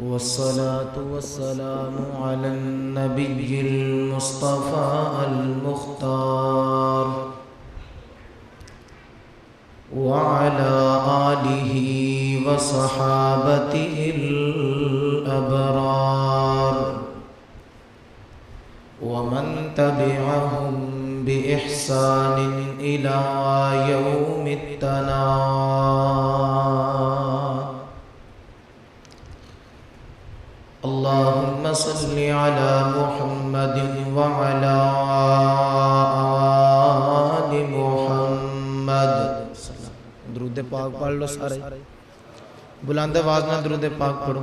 والصلاة والسلام على النبي المصطفى المختار وعلى آله وصحابته الأبرار ومن تبعهم بإحسان إلى يوم التناد. اللهم صل على محمد وعلى آل محمد. درود پاک پڑھ لو سارے، بلند آواز میں درود پاک پڑھو.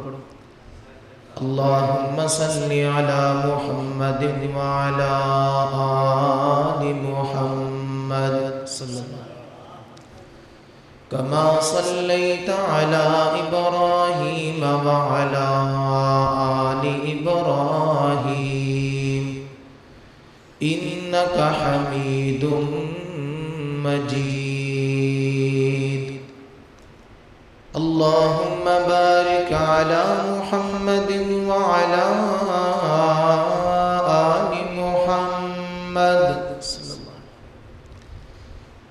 اللهم صل على محمد وعلى آل محمد صلى الله كما صليت على إبراهيم وعلى آل إبراهيم إنك حميد مجيد. اللهم بارك على محمد وعلى آل محمد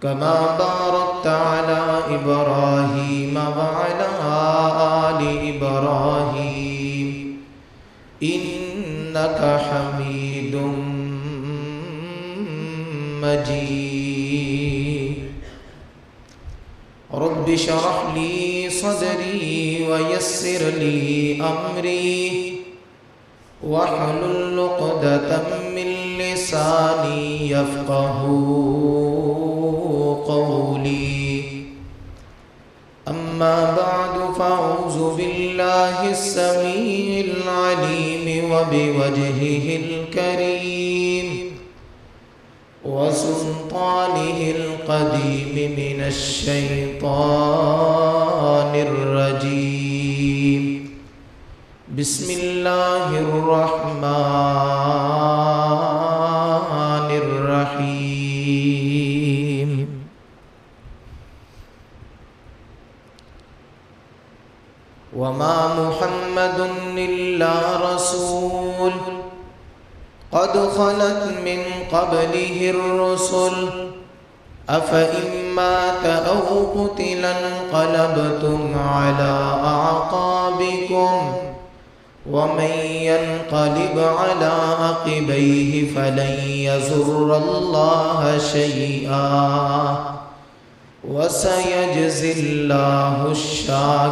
كما باركت على إبراهيم وعلى آل إبراهيم إنك حميد مجيد. رب اشرح لي صدري ويسر لي أمري واحلل عقدة من لساني يفقه قولي. أما بعد فأعوذ بالله السميع العليم وبوجهه الكريم وسلطانه القديم من الشيطان الرجيم. بسم الله الرحمن الرحيم. وما محمد إلا رسول قد خلت من قبله الرسل أفإن مات أو قتل انقلبتم على أعقابكم ومن ينقلب على عقبيه فلن يضر الله شيئا وسيجزي الله الشاكرين.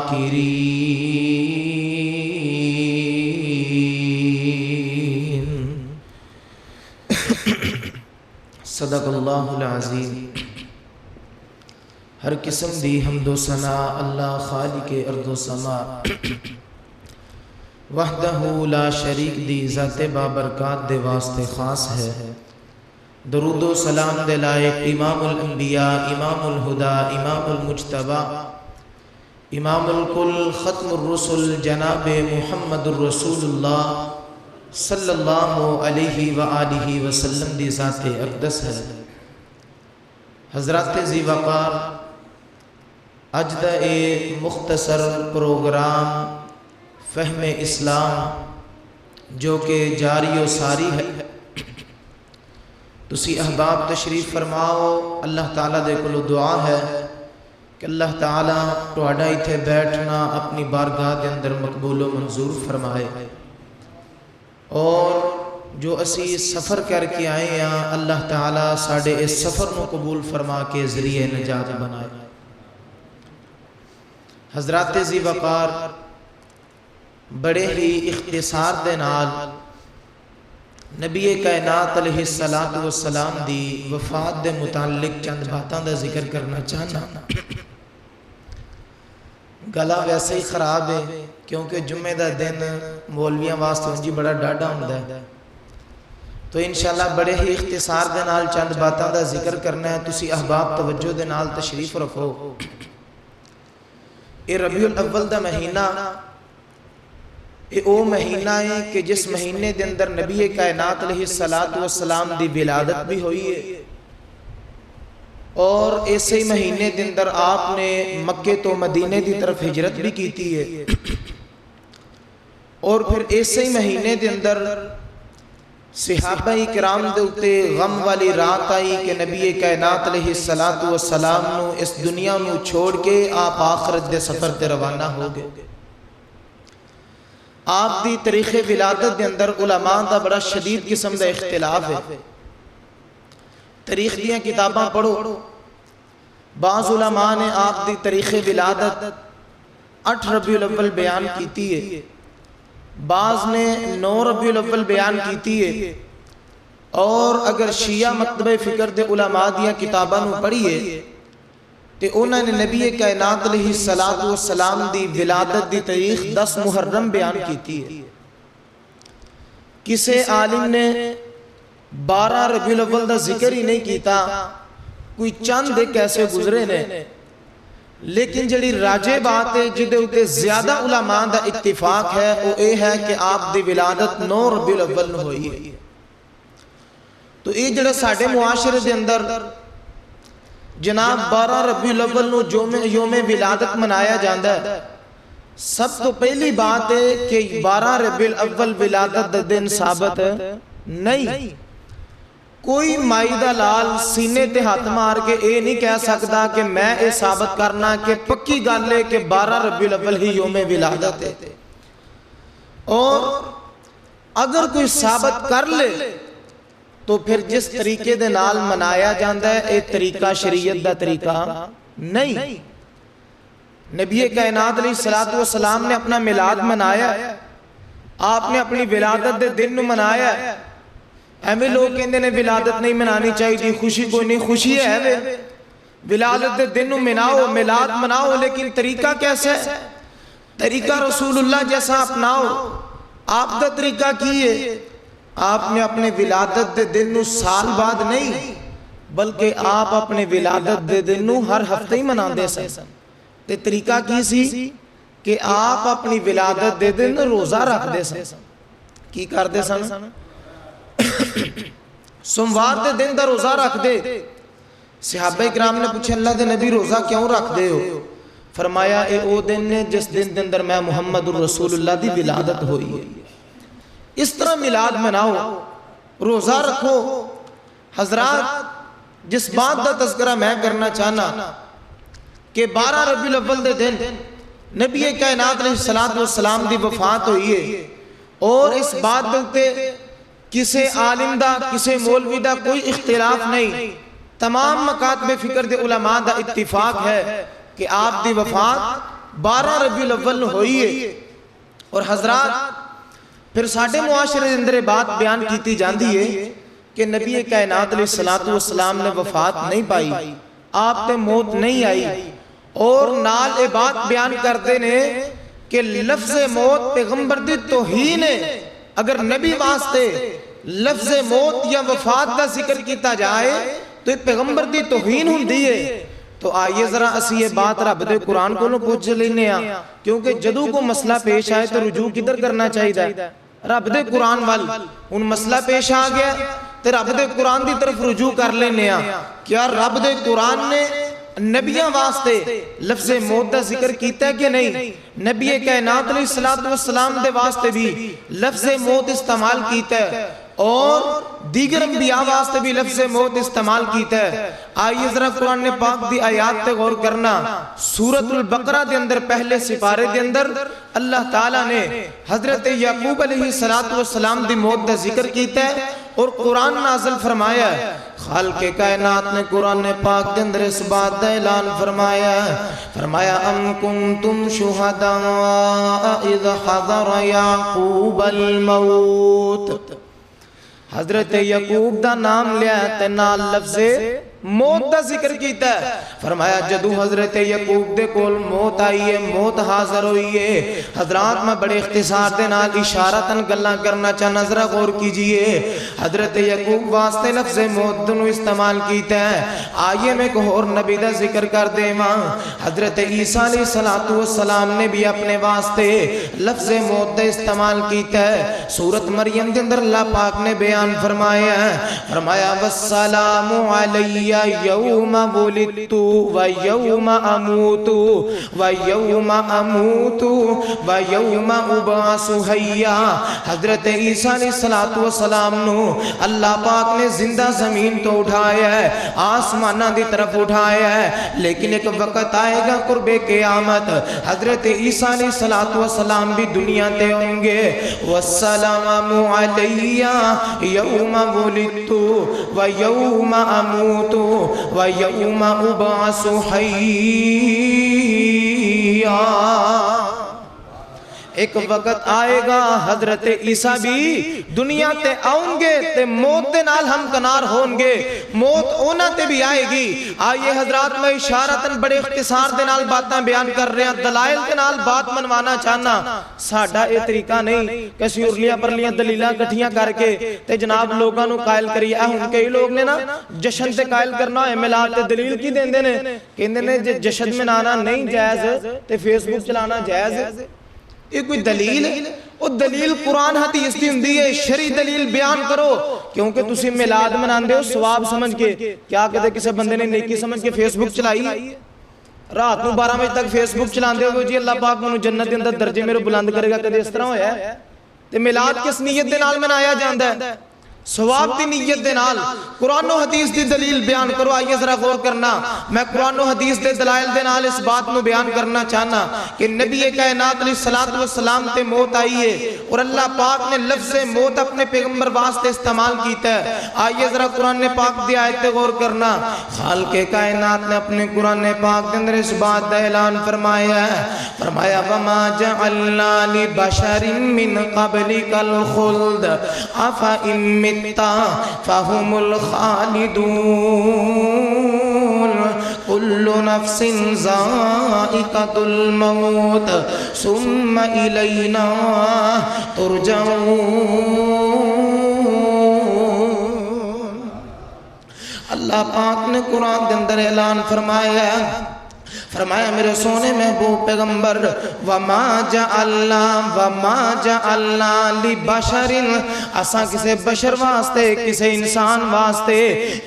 صدق اللہ العظیم. ہر قسم دی حمد و ثنا اللہ خالق ارض و سما وحدہ لا شریک دی ذات بابرکات دے واسطے خاص ہے. درود و سلام دے لائق امام الانبیاء، امام الہدا، امام المجتبی، امام الکل، ختم الرسل جناب محمد الرسول اللہ صلی اللہ علیہ وآلہ وسلم دی ذات اقدس ہے. حضرات ذی وقار، اج دا اے مختصر پروگرام فہم اسلام جو کہ جاری و ساری ہے، تسی احباب تشریف فرماؤ. اللہ تعالیٰ دے کولو دعا ہے کہ اللہ تعالیٰ تہاڈا ایتھے بیٹھنا اپنی بارگاہ دے اندر مقبول و منظور فرمائے، اور جو اسی سفر کر کے آئے ہیں اللہ تعالیٰ ساڑھے اس سفر کو قبول فرما کے ذریعہ نجات بنائے. حضرات ذی وقار، بڑے ہی اختصار دے نال نبی کائنات علیہ السلام دی وفات دے متعلق چند باتاں دا ذکر کرنا چاہنا. گلا ویسے ہی خراب ہے کیونکہ جمعہ دا دن مولویاں واسطے انجی بڑا ڈاڈا ہوندہ ہے، تو انشاءاللہ بڑے ہی اختصار دے نال چند باتاں دا ذکر کرنا ہے. تسی احباب توجہ دے نال تشریف رکھو. اے ربیع الاول دا مہینہ، اے او مہینہ ہے کہ جس مہینے دے اندر نبی کائنات علیہ السلام دی ولادت بھی ہوئی ہے، اور ایسے مہینے دے اندر آپ نے مکے تو مدینے دی طرف ہجرت بھی کیتی ہے. اور پھر اسی مہینے دے اندر صحابہ کرام دے اتے غم والی رات آئی کہ نبی کائنات علیہ السلام نو اس دنیا نو چھوڑ کے آپ آخرت دے سفر تے روانہ ہو گئے۔ آپ دی تاریخ ولادت دے اندر علماء دا بڑا شدید قسم دا اختلاف ہے۔ تاریخ دیاں کتاباں پڑھو، بعض علماء نے آپ دی تاریخ ولادت 8 ربیع الاول بیان کیتی ہے، بعض نے 9 ربیع الاول بیان کیتی ہے، اور اگر شیعہ مکتبہ فکر دے علماء دیاں کتاباں نو پڑھیے تے انہوں نے نبی کائنات علیہ السلام دی ولادت دی تاریخ 10 محرم بیان کیتی ہے۔ کسے عالم نے 12 ربیع الاول دا ذکر ہی نہیں کیتا، کوئی چند ایک ایسے گزرے نے، لیکن جڑی راجے بات ہے جدے اتے زیادہ علماء دا اتفاق ہے وہ اے ہے کہ آپ دی ولادت 9 ربیع الاول نو ہوئی ہے۔ تو یہ جڑا ساڑھے معاشرے دے اندر جناب 12 ربیع الاول نو یوم ولادت منایا جاندہ ہے، سب تو پہلی بات ہے کہ 12 ربیع الاول ولادت دا دن ثابت نہیں۔ کوئی مائی دا لال سینے تے ہاتھ مار کے اے نہیں کہہ سکتا کہ میں اے ثابت کرنا کہ پکی گل ہے کہ 12 ربیع الاول ہی یوم ولادت ہے، اور اگر کوئی ثابت کر لے تو پھر جس طریقے دے نال منایا جاندہ ہے اے طریقہ شریعت دا طریقہ نہیں۔ نبی کائنات علیہ السلام نے اپنا میلاد منایا، آپ نے اپنی ولادت دے دن منایا۔ ایمیں لوگ کہندے نے ولادت نہیں منانی چاہیے، خوشی کوئی نہیں، خوشی ہے ولادت دے دن مناؤ، میلاد مناؤ، لیکن طریقہ کیسے ہے؟ طریقہ رسول اللہ جیسا اپناؤ۔ آپ دا طریقہ کیے، آپ نے اپنے ولادت دے دن سال بعد نہیں بلکہ آپ اپنے ولادت دے دن ہر ہفتہ ہی منا دے سن۔ تے طریقہ کی سی کہ آپ اپنی ولادت دے دن روزہ رکھ دے سن۔ کی کر دے سن؟ سوموار دے دن دا روزہ رکھ دے۔ صحابہ اکرام نے پوچھا اللہ دے نبی روزہ کیوں رکھ دے ہو؟ فرمایا اے او دن نے جس دن دے اندر میں محمد الرسول اللہ دی ولادت ہوئی ہے۔ اس طرح میلاد مناؤ، روزہ رکھو۔ حضرات جس بات دا تذکرہ میں کرنا چاہنا کہ 12 ربیع الاول دے دن نبی کائنات علیہ السلام دی وفات ہوئی ہے، اور اس بات دے کسے عالم دا کسے مولوی دا کوئی اختلاف نہیں، تمام مکاتب فکر دے علماء دا اتفاق ہے کہ آپ دی وفات 12 ربیع الاول ہوئی ہے۔ اور حضرات پھر ساڑھے معاشرے اندر بات بیان کیتی جاندی ہے کہ نبی کائنات علیہ السلام نے وفات نہیں پائی، آپ تے موت نہیں آئی، اور نال اے بات بیان کرتے نے کہ لفظ موت پیغمبر دی توہین ہے۔ اگر نبی واسطے لفظ موت یا وفات دا ذکر کیتا جائے تو یہ پیغمبر دی توہین ہوندی ہے۔ تو آئیے ذرا اسی یہ بات رب دے قرآن کو نو پوچھ لینے آ، کیونکہ جدو کو مسئلہ پیش آئے تو رجوع کدھر کرنا چاہیے؟ رب دے قرآن وال۔ ان مسئلہ پیش آ گیا تو رب دے قرآن دی طرف رجوع کر لینے آ۔ کیا رب دے قرآن نے نبیاں واسطے لفظ موت دا ذکر کیتا ہے کہ نہیں؟ نبی کائنات علیہ السلام دے واسطے بھی لفظ موت استعمال کیتا ہے، اور دیگر انبیاء واسطے بھی لفظ موت استعمال کیتا ہے۔ آئیے ذرا قرآن پاک دی آیات تے غور کرنا۔ سورۃ البقرہ دے اندر پہلے سپارے دے اندر اللہ تعالیٰ نے حضرت یعقوب علیہ السلام دی موت دا ذکر کیتا ہے، اور قرآن نازل فرمایا ہے۔ خالق کائنات نے قرآن پاک دے اندر اس بات دا اعلان فرمایا ام کنتم شہداء اذ حضر یعقوب الموت۔ حضرت یعقوب دا نام لیا تے نال لفظ موت دا ذکر کیتا ہے۔ فرمایا جدو حضرت یعقوب دے کول موت آئی ہے، موت حاضر ہوئی ہے۔ حضرات میں بڑے اختصار دے نال اشارتاً گلاں کرنا چاہنا، ذرا غور کیجئے۔ حضرت یعقوب واسطے لفظ موت دنو استعمال کیتا ہے۔ آئیے میں کوئی اور نبی دا ذکر کر دے ماں، حضرت عیسیٰ علیہ السلام نے بھی اپنے واسطے لفظ موت دا استعمال کیتا ہے۔ سورۃ مریم دے اندر اللہ پاک نے بیان فرمایا ہے، فرمایا والسلام علیہ یوم ولدت و یوم اموت و یوم اموت و یوم ابعث حیا. حضرت عیسیٰ علیہ السلام نو اللہ پاک نے زندہ زمین تو اٹھایا ہے, آسمانہ دی طرف اٹھایا ہے, لیکن ایک وقت آئے گا قرب قیامت حضرت عیسیٰ علیہ السلام بھی دنیا تے ہوں گے. والسلام علی یوم ولدت و یوم اموت و یوم ابعث حیا. ایک وقت آئے گا حضرت عیسیٰ بھی دنیا تے آؤں گے تے موت دے نال ہم کنار ہون گے, موت اونا تے بھی آئے گی. آئیے حضرات میں اشارتاً بڑے اختصار دے نال باتاں بیان کر رہے ہیں, دلائل دے نال بات منوانا چاہنا. ساڑھا اے طریقہ نہیں کسی ارلیاں پرلیاں دلیلاں کٹھیاں کر کے تے جناب لوگاں نو قائل کری. ہن کئی لوگ نے نا جشن تے قائل کرنا ہے میلاد تے دلیل کی دیندے نے, کہندے نے جشن منانا نہیں جائز تے فیس بک چلانا جائز. یہ کوئی دلیل ہے؟ وہ دلیل قرآن حدیث دی ہوندی ہے, شرعی دلیل بیان کرو. کیونکہ تسی میلاد مناندے ہو ثواب سمجھ کے, کیا کہتے کسی بندے نے نیکی سمجھ کے فیس بک چلائی, رات نو 12 بجے تک فیس بک چلاندے ہو جی اللہ پاک منو جنت دے اندر درجے میرے بلند کرے گا, کدے اس طرح ہویا ہے؟ تے میلاد کس نیت دے نال منایا جاندا ہے؟ ثواب دی نیت دے نال. قرآن و حدیث دی دلیل بیان کرو. آئیے ذرا غور کرنا, میں قرآن و حدیث دے دلائل دے نال اس بات نو بیان کرنا چاہنا کہ نبی کائنات علیہ السلام تے موت آئی ہے اور اللہ پاک نے لفظ موت اپنے پیغمبر واسطے استعمال کیتا ہے. آئیے ذرا قرآن پاک دی آیت تے غور کرنا. خالق کائنات نے اپنے قرآن پاک کے اندر اس بات دا اعلان فرمایا ہے, فرمایا وما جعلنا لبشر من قبلک الخلد افئن فهم الخالدون كل نفس ذائقة الموت ثم إلينا ترجعون. اللہ پاک نے قرآن کے اندر اعلان فرمایا میرے سونے محبوب پیغمبر وما جعلنا لبشر, اساں کسے بشر واسطے کسے انسان واسطے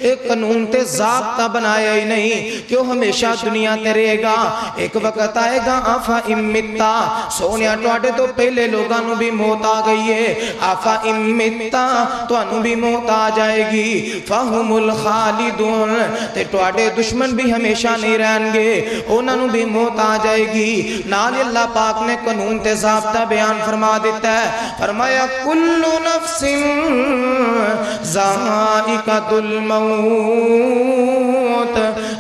ایک قانون تے ضابطہ بنایا ہی نہیں کہ وہ ہمیشہ دنیا تے رہے گا. ایک وقت آئے گا آفا امتا, سونیا ٹواڈے تو پہلے لوگاں نو بھی موت آ گئی ہے, آفا امتا تو انو بھی موت آ جائے گی. فہم الخالدون, تے ٹواڈے دشمن بھی ہمیشہ نہیں رہن گے, انہوں نے بھی موت آ جائے گی. نال اللہ پاک نے قانون تے ضابطہ بیان فرما دیتا ہے, فرمایا کل نفس ذائقۃ الموت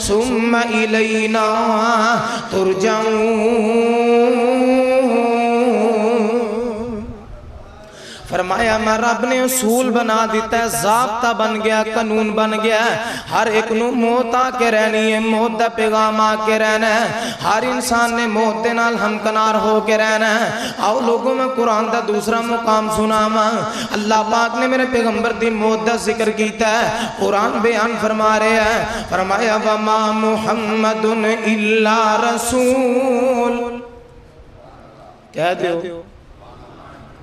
ثم الینا ترجعون. فرمایا میں رب نے اصول بنا دیتا ہے, ضابطہ بن گیا, قانون بن گیا, ہر ایک نو موت آ کے رہنی ہے, موت دا پیغام آ کے رہنا ہے, ہر انسان نے موت دے نال ہمکنار ہو کے رہنا ہے. آؤ لوگوں میں قرآن دا دوسرا مقام سناما. اللہ پاک نے میرے پیغمبر دی موت دا ذکر کیتا ہے, قرآن بیان فرما رہے ہیں, فرمایا وما محمد الا رسول. کہہ دیو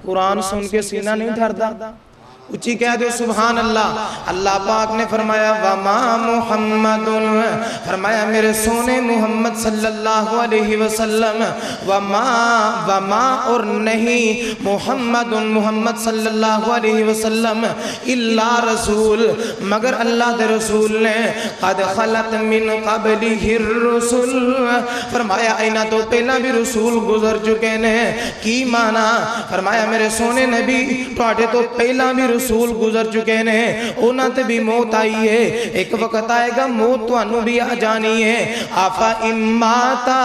قرآن سن کے سینہ نہیں دھردا, اچھی کہہ دو سبحان اللہ. اللہ پاک نے فرمایا وما محمد, فرمایا میرے سونے محمد صلی اللہ علیہ وسلم, وما اور نہیں, محمد صلی اللہ علیہ وسلم الا رسول, مگر اللہ دے رسول نے, قد خلت من قبلہ الرسل, فرمایا اینا تو پہلا بھی رسول گزر چکے نے. کی مانا, فرمایا میرے سونے نبی ٹواڈے تو پہلا بھی رسول گزر چکے نے, انہاں تے بھی موت آئی ہے. ایک وقت آئے گا موت تو انہوں بھی آ جانی ہے. آفا اماتا,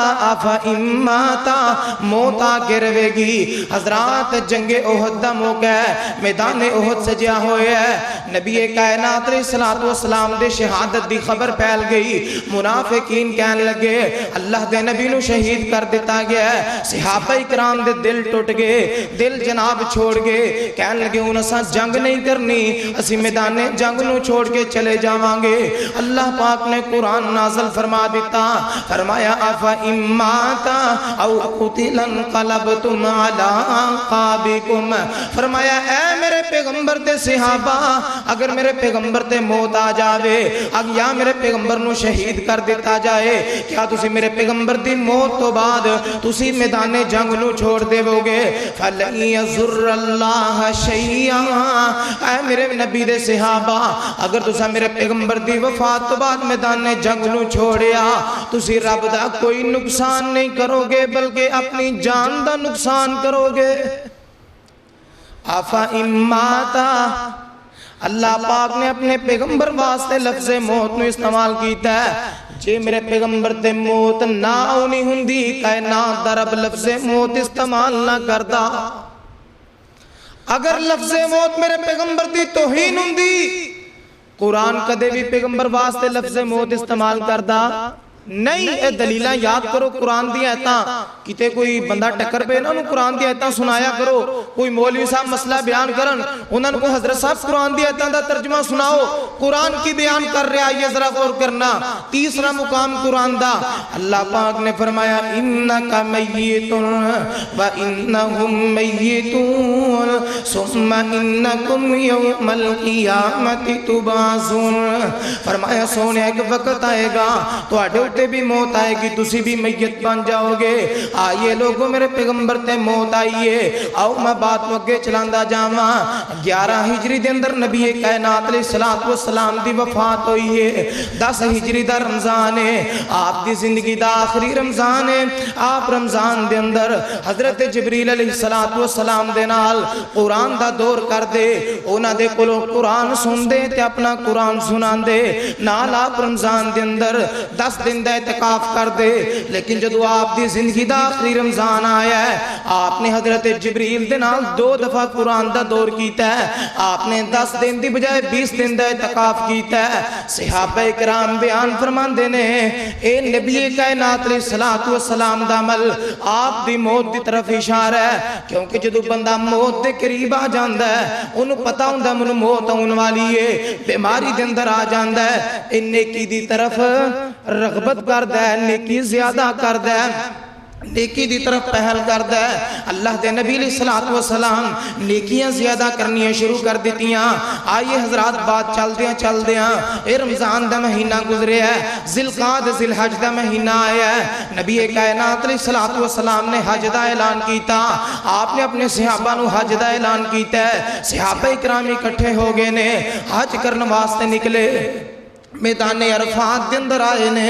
موت آ کے روے گی. حضرات جنگ احد دا موقع ہے, میدان احد سجیا ہوئے ہے, نبی کائنات علیہ السلام دے شہادت دی خبر پھیل گئی. منافقین کہنے لگے اللہ دے نبی نو شہید کر دیتا گیا ہے. صحابہ اکرام دے دل ٹوٹ گئے, دل جناب چھوڑ گئے, کہنے لگے انہاں جنگ نہیں کرنی اسی میدان جنگ نو چھوڑ کے چلے جاواں گے۔ اللہ پاک نے قرآن نازل فرما دیتا، فرمایا افا اماتا او قتلا انقلبتم علی اعقابکم، فرمایا اے میرے پیغمبر تے صحابہ اگر میرے پیغمبر تے موت آ جاوے یا میرے پیغمبر نو شہید کر دیتا جائے، کیا تسی میرے پیغمبر دی موت تو بعد تسی میدان جنگ نو چھوڑ دے گے؟ فَلَن يَضُرَّ اللَّهَ شَيْئًا، اے میرے نبی دے صحابہ اگر تسا میرے پیغمبر دی وفات تو بعد میدان جنگ نو چھوڑیا تسی رب دا کوئی نقصان نہیں کرو گے بلکہ اپنی جان دا نقصان کرو گے۔ آفا اماتا، اللہ پاک نے اپنے پیغمبر واسطے لفظ موت نو استعمال کیتا ہے، جے میرے پیغمبر تے موت نہ ہونی ہوندی کائنات دا رب لفظ موت استعمال نہ کردا۔ اگر لفظ موت میرے پیغمبر دی توہین ہوندی قرآن کدے بھی پیغمبر واسطے لفظ موت استعمال کردا نہیں۔ اے دلیلہ یاد کرو قرآن دی آیتاں، کتے کوئی بندہ ٹکر پہ انہوں قرآن دی آیتاں سنایا کرو، کوئی مولوی صاحب مسئلہ بیان کرن انہوں کو حضرت صاحب قرآن دی آیتاں دا ترجمہ سناؤ، قرآن کی بیان کر رہا یہ ذرا غور کرنا۔ تیسرا مقام قرآن دا اللہ پاک نے فرمایا انکا میتون و انہم میتون ثم انکم یوم القیامت تبعثون، فرمایا سونے ایک وقت آئے گا تو تے بھی موت آئے گی تسی بھی میت بن جاؤ گے۔ آئیے لوگوں میرے پیغمبر تے موت آئیے، آؤ میں بات وگے چلاندہ جاواں۔ 11 ہجری دے اندر نبی کائنات علیہ السلام دی وفات ہوئی ہے، 10 ہجری دا رمضان ہے، آپ دی زندگی دا آخری رمضان ہے۔ آپ رمضان دے اندر حضرت جبریل علیہ السلام دے نال قرآن دا دور کر دے، اونا دے کلو قرآن سن دے تے اپنا قرآن سنان دے نال۔ آپ رمضان دے اندر 10 دن دا اعتکاف کر دے، لیکن جدو آپ دی زندگی دا آخری رمضان آیا ہے آپ نے حضرت جبریل دے نال 2 دفعہ قرآن دا دور کیتا ہے۔ آپ نے 10 دن دی بجائے 20 دن دا اعتکاف کیتا ہے۔ صحابہ کرام بیان فرماندے نے اے نبی کائنات علیہ السلام دا عمل آپ دی موت دی طرف اشارہ ہے، کیونکہ جدو بندہ موت دے قریب آ جاندہ ہے انہوں پتہ ہوندہ منو موت آن والی ہے، بیماری دے اندر آ جاندہ ہے، ان نیکی دی طرف رغبت کردہ ہے، نیکی زیادہ کردہ ہے، نیکی دی طرف پہل کردہ ہے۔ اللہ دے نبی علیہ السلام نیکیاں زیادہ کرنی شروع کر دیتیاں۔ آئیے حضرات بات چل دیاں، اے رمضان دا مہینہ گزرے ہے، ذوالقعدہ ذوالحج دا مہینہ آیا ہے، نبی کائنات علیہ السلام نے حج دا اعلان کیتا، آپ نے اپنے صحابہ نو حج دا اعلان کیتا ہے۔ صحابہ اکرام اکٹھے ہو گئے نے، حج کرنے واسطے نکلے، میدان عرفات دے اندر آئے نے،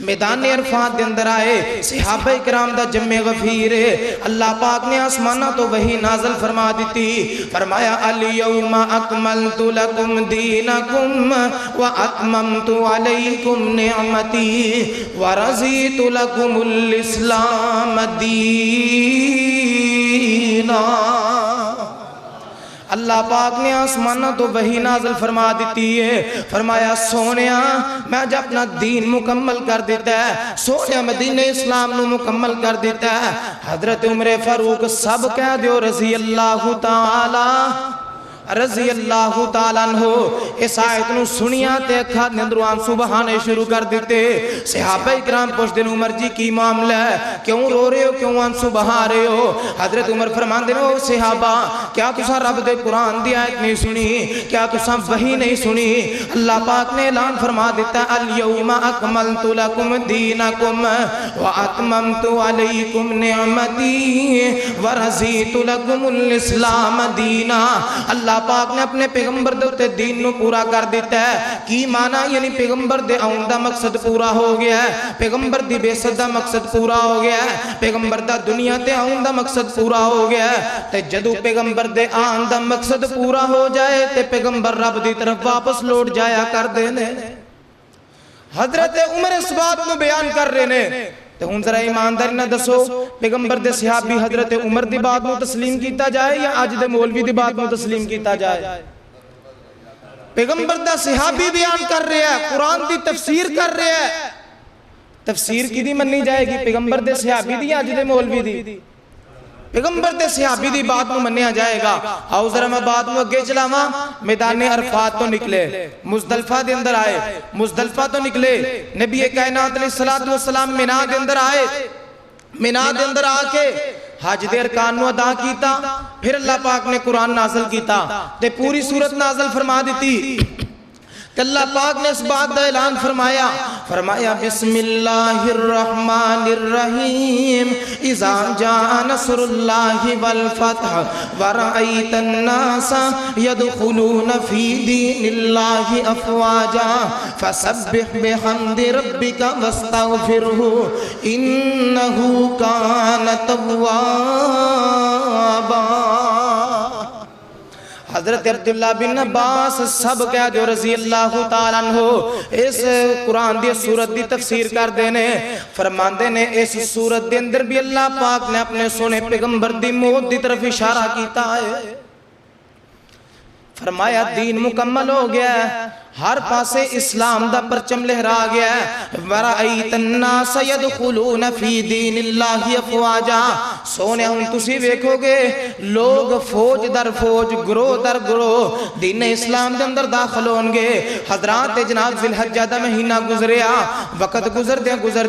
میدان عرفات دے اندر آئے، صحابہ اکرام دا جمع غفیر ہے۔ اللہ پاک نے آسمانہ تو وہی نازل فرما دیتی، فرمایا الیوم اکملت لکم دینکم واتممت علیکم نعمتی ورضیت لکم الاسلام دینا۔ اللہ پاک نے آسمانہ تو وہی نازل فرما دیتی ہے، فرمایا سونیا میں جب اپنا دین مکمل کر دیتا ہے، سونیا میں دین اسلام نو مکمل کر دیتا ہے۔ حضرت عمر فاروق سب کہہ دیو رضی اللہ تعالیٰ عنہ، اس آیت نو سنیا تے اکھا اندروں آنسو بہانے شروع کر دیتے۔ صحابہ اکرام پوچھ دن عمر جی کی معاملہ ہے، کیوں رو رہے ہو، کیوں آنسو بہا رہے ہو؟ حضرت عمر فرمان دینے ہو صحابہ کیا تسا رب دے قرآن دی آیت نہیں سنی، کیا تسا وحی نہیں سنی؟ اللہ پاک نے اعلان فرما دیتا الیوم اکملت لکم دینکم واتممت علیکم نعمتی ورضیت لکم الاسلام دینا۔ اللہ پاک نے اپنے پیغمبر دے دین نو پورا کر دیتا ہے۔ کی معنی یعنی پیغمبر دے آن دا مقصد پورا ہو گیا ہے، پیغمبر دی بیست دا مقصد پورا ہو گیا ہے، پیغمبر دا دنیا تے آن دا مقصد پورا ہو گیا ہے۔ تے جدو پیغمبر دے آن دا مقصد پورا ہو جائے تے پیغمبر رب دی طرف واپس لوٹ جایا کر دینے۔ حضرت عمر اس بات نو بیان کر رہے نے، تو ہن ذرا ایمانداری نہ دسو پیغمبر دے صحابی حضرت عمر دی بات نو تسلیم کیتا جائے یا آج دے مولوی دی بات نو تسلیم کیتا جائے؟ پیغمبر دا صحابی بیان کر رہے ہیں، قرآن دی تفسیر کر رہے ہیں، تفسیر کی دی مننی جائے گی پیغمبر دے صحابی دی یا آج دے مولوی دی؟ پیغمبر تے صحابی دی بات نو منیا جائے گا۔ آؤ ذرا میں بات نو اگے چلاواں، میدان عرفات تو نکلے، مزدلفہ دے اندر آئے، مزدلفہ تو نکلے، نبی کائنات علیہ السلام مینا دے اندر آئے، مینا دے اندر آ کے حج دے ارکان نو ادا کیتا، پھر اللہ پاک نے قرآن نازل کیتا تے پوری سورت نازل فرما دیتی کہ اللہ پاک نے اس بات دا اعلان فرمایا بسم اللہ الرحمن الرحیم اذا جاء نصر اللہ والفتح ورأیت الناس يدخلون فی دین اللہ افواجا فسبح بحمد ربک واستغفرہ انہو کان توابا۔ حضرت عبداللہ بن عباس سب کہہ جو رضی اللہ تعالیٰ عنہ اس قرآن دی سورت دی تفسیر کر دینے، فرماندے نے اس سورت دے اندر بھی اللہ پاک نے اپنے سونے پیغمبر دی موت دی طرف اشارہ کیتا ہے۔ فرمایا دین مکمل ہو گیا ہے، ہر پاسے اسلام دا پرچم لہرا گیا ہے۔ وَرَأَيْتَ النَّاسَ يَدْخُلُونَ فِي دِينِ اللَّهِ أَفْوَاجًا، سونے ہم تسی ویکھو گے لوگ فوج در فوج، گروہ در گروہ دین اسلام دے اندر داخل ہونگے۔ حضرات جناب ذی الحجہ دا مہینہ گزریا، وقت گزر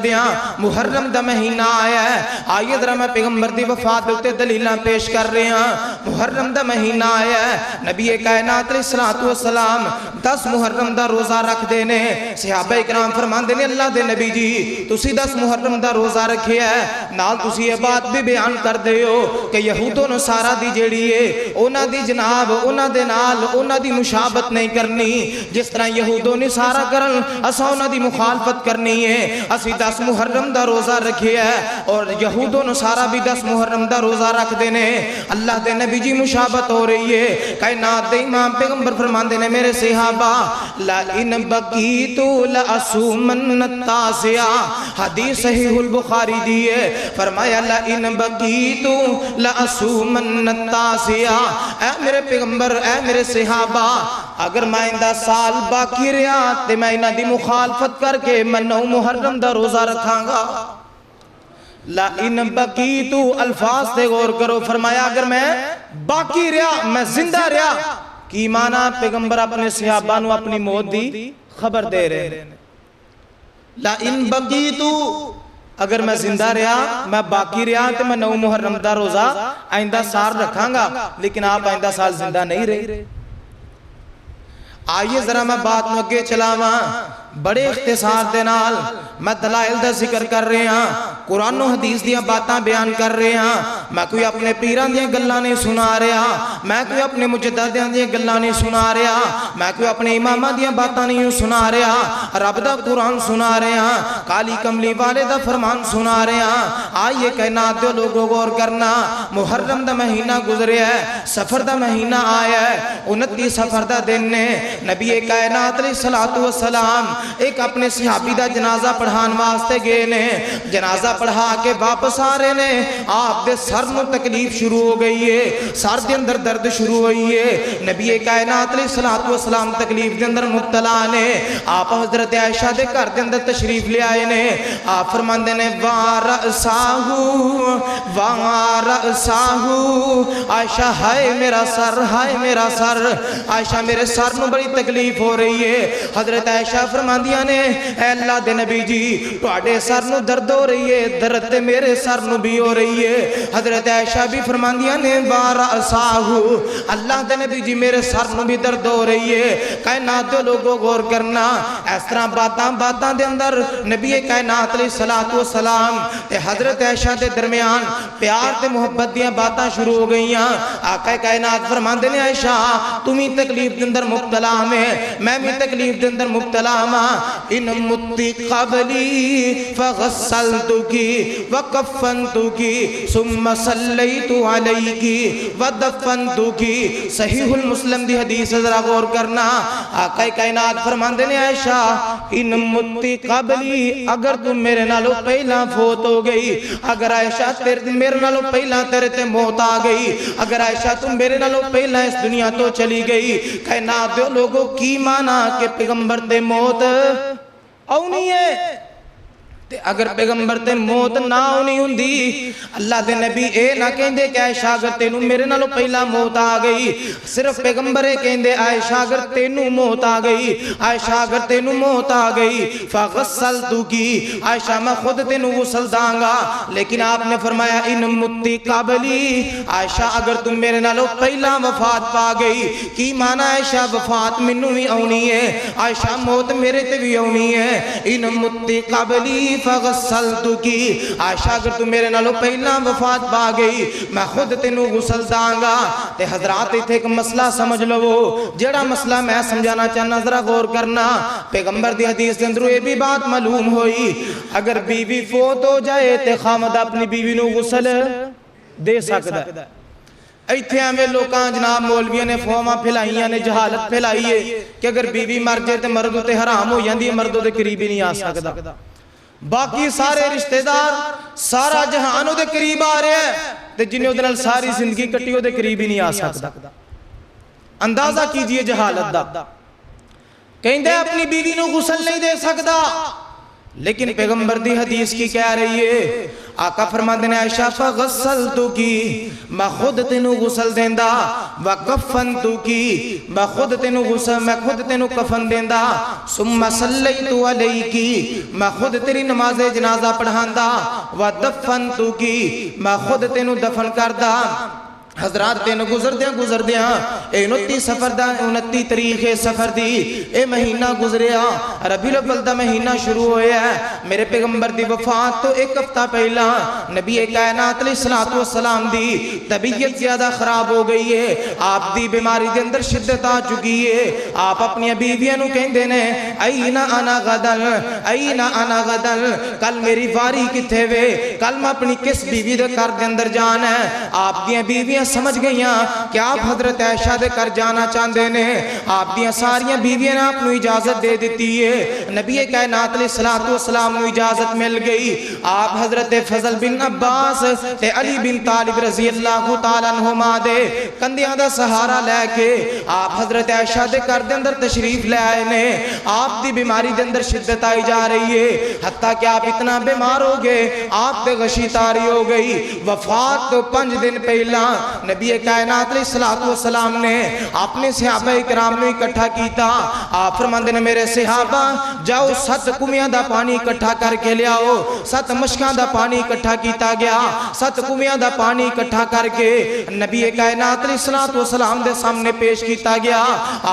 دیا محرم دا مہینہ آیا ہے۔ آئیے ذرا میں پیغمبر دی وفات ہوتے دلیلاں پیش کر رہے ہیں۔ محرم دا مہینہ آیا ہے، نبی کائنات علیہ السلام 10 محرم دا روزہ رکھ دینے، صحابہ اکرام فرمان دینے اللہ دے نبی جی تسی 10 محرم دا روزہ رکھے ہے، نال تسی یہ بات بھی بیان کر دے ہو کہ یہود و نصارہ دی جیڑی ہے اونا دی جناب اونا دے نال اونا دی مشابت نہیں کرنی، جس طرح یہود و نصارہ کرن اسا اونا دی مخالفت کرنی ہے۔ اسی 10 محرم دا روزہ رکھے ہے اور یہود و نصارہ بھی 10 محرم دا روزہ رکھ دینے، اللہ دے نبی جی مشابت ہو رہی ہے۔ کائنات دے امام پیغمبر فرمان دینے میرے صحابہ لَإِنْ بَقِيتُ لَأَصُومَنَّ التَّاسِعَ، حدیث صحیح البخاری دیئے، فرمایا لَإِنْ بَقِيتُ لَأَصُومَنَّ التَّاسِعَ، اے میرے پیغمبر اے میرے صحابہ اگر میں آئندہ سال باقی رہا تے میں انہاں دی مخالفت کر کے میں 9 محرم دا روزہ رکھاں گا۔ لَإِنْ بَقِيتُ الفاظ تے غور کرو، فرمایا اگر میں باقی رہا میں زندہ رہا، کی معنی پیغمبر اپنے صحابہ نو اپنی موت دی خبر دے رہے ہیں۔ لَإِن بَقِيتُ اگر میں زندہ رہا میں باقی رہا تو میں 9 محرم دا روزہ آئندہ سال رکھاں گا، لیکن آپ آئندہ سال زندہ نہیں رہے۔ آئیے ذرا میں بات نو اگے چلاواں، بڑے اختصار دے نال میں دلائل دا ذکر کر رہے ہیں، قرآن و حدیث دیاں باتاں بیان کر رہے ہیں۔ میں کوئی اپنے پیران دیاں گلاں نہیں سنا رہا، میں کوئی اپنے مجددیاں دیاں گلاں نہیں سنا رہا، میں کوئی اپنے امامہ دیاں باتاں نہیں سنا رہا، رب دا قرآن سنا رہے ہیں، کالی کملی والے دا فرمان سنا رہے ہیں۔ آئیے کائنات دے لوگوں غور کرنا، محرم دا مہینہ گزرے ہے، سفر دا مہینہ آیا ہے، 29 سفر دا دن نے نبی کائنات علیہ السلام ایک اپنے صحابی دا جنازہ پڑھان واسطے گئے نے، جنازہ پڑھا کے واپس آ رہے نے، آپ دے سر میں تکلیف شروع ہو گئی ہے، سر دے اندر درد شروع ہوئی ہے، نبی کائنات علیہ السلام تکلیف دے اندر مبتلا نے، آپ حضرت عائشہ دے گھر دے اندر تشریف لے آئے نے، آپ فرماندے نے وَارَأْسَاهُ عائشہ ہائے میرا سر، ہائے میرا سر، عائشہ میرے سر میں بڑی تکلیف ہو رہی ہے۔ حضرت عائشہ فرماندیاں نے اے اللہ دے نبی جی تواڈے سر نو درد ہو رہی ہے، درد تے میرے سر نو بھی ہو رہی ہے۔ حضرت عائشہ بھی فرماندیاں نے وَارَأْسَاهُ اللہ دے نبی جی میرے سر نو بھی درد ہو رہی ہے۔ کائنات دے لوگوں غور کرنا، اس طرح باتاں دے اندر نبی کائنات علیہ السلام تے حضرت عائشہ دے درمیان پیار تے محبت دیاں باتاں شروع ہو گئیاں۔ آقا کائنات فرماندے نے عائشہ تمہیں تکلیف دے اندر مبتلا میں بھی تکلیف دے اندر مبتلا ماں، ان متی قبلی فغسلتکی وکفنتکی ثم صلیت علیکی ودفنتکی۔ صحیح المسلم دی حدیث ذرا غور کرنا، آقا کائنات فرماندے نے عائشہ ان متی قبلی اگر تم میرے نالو پہلا فوت ہو گئی، اگر عائشہ میرے نالو پہلا تیرے تے موت آ گئی، اگر عائشہ تم میرے نالو پہلا اس دنیا تو چلی گئی، کائنات دے لوگوں کی مانا کہ پیغمبر دے موت آؤنی ہے، تے اگر پیغمبر تے موت نہ ہونی ہوندی اللہ دے نبی اے نہ کہندے کہ عائشہ اگر تینوں میرے نالوں پہلا موت آ گئی، صرف پیغمبر کہندے عائشہ اگر تینوں موت آ گئی، عائشہ اگر تینوں موت آ گئی فغسلتکی، عائشہ میں خود تینوں غسل داں گا، لیکن آپ نے فرمایا ان متی قبلی، عائشہ اگر تم میرے نالوں پہلا وفات پا گئی، کی معنی عائشہ وفات منوں بھی آنی ہے، عائشہ موت میرے تے بھی آنی ہے، ان متی قبلی فغسلتکی، عائشہ اگر تم میرے نالوں پہلا وفات پا گئی میں خود تینوں غسل داں گا۔ تے حضرات اتھے ایک مسئلہ سمجھ لو، جڑا مسئلہ میں سمجھانا چاہنا ذرا غور کرنا، پیغمبر دی حدیث کے اندر یہ بھی بات معلوم ہوئی، اگر بیوی فوت ہو جائے تے خامد اپنی بیوی نو غسل دے سکتا ہے۔ ایتھے ہمیں لوکاں جناب مولویوں نے فوما پھیلائیاں نے جہالت پھیلائی ہے کہ اگر بیوی مر جائے تے مردوں تے حرام ہو جاندی ہے، مردوں دے قریب ہی نہیں آ سکتا، باقی سارے رشتہ دار سارا جہان دے قریب آ رہے ہیں تے جنہیں ادھر ساری زندگی کٹی دے قریب ہی نہیں آ سکتا۔ اندازہ کیجئے جہالت دا، کہیں دے اپنی بیوی نو غسل نہیں دے سکتا، لیکن پیغمبر دی حدیث کی کہہ رہی ہے، آقا فرماتے ہیں عائشہ فغسلتکی، میں خود تینوں غسل دیندہ، وکفنتکی، میں خود تینوں غسل، میں خود تینوں کفن دیندہ، ثم صلیت علیکی، میں خود تیری نماز جنازہ پڑھاندہ، ودفنتکی، میں خود تینوں دفن کردہ۔ حضرات تینوں گزر دیاں اے 29 تاریخ سفر دی اے مہینہ گزریا، ربیع الاول دا مہینہ شروع ہویا ہے، میرے پیغمبر دی وفات تو ایک ہفتہ پہلا نبی کائنات علیہ السلام دی طبیعت زیادہ خراب ہو گئی ہے، آپ دی بیماری دے اندر شدت آ چکی ہے، آپ اپنی بیویاں نو کہندے نے این انا غدن، این انا غدن، کل میری واری کتھے وے، کل میں اپنی کس بیوی دے گھر دے اندر جانا ہے۔ آپ دی بیویاں سمجھ گئیاں کہ آپ حضرت عائشہ دے کر جانا چاندے نے، آپ دیاں ساریاں بیویاں نے آپ نو اجازت دے دیتی ہے، نبی کائنات علیہ السلام نو اجازت مل گئی، آپ حضرت فضل بن عباس تے علی بن طالب رضی اللہ تعالیٰ عنہما دے کندیاں دا سہارا لے کے آپ حضرت عائشہ دے کر دے اندر تشریف لے آئے نے، آپ دی بیماری دے اندر شدت آئی جا رہی ہے، حتیٰ کہ آپ اتنا بیمار ہو گئے، آپ تے غشی تاری ہو گئی، وفات تو 5 دن پہلا نبی کائنات علیہ السلام نے اپنے صحابہ اکرام نے اکٹھا کیتا، آپ فرماندے نے میرے صحابہ جاؤ 7 کمیاں دا پانی اکٹھا کر کے لے آؤ، 7 مشکاں دا پانی اکٹھا کیتا گیا، 7 کمیاں دا پانی اکٹھا کر کے نبی کائنات علیہ السلام دے سامنے پیش کیتا گیا،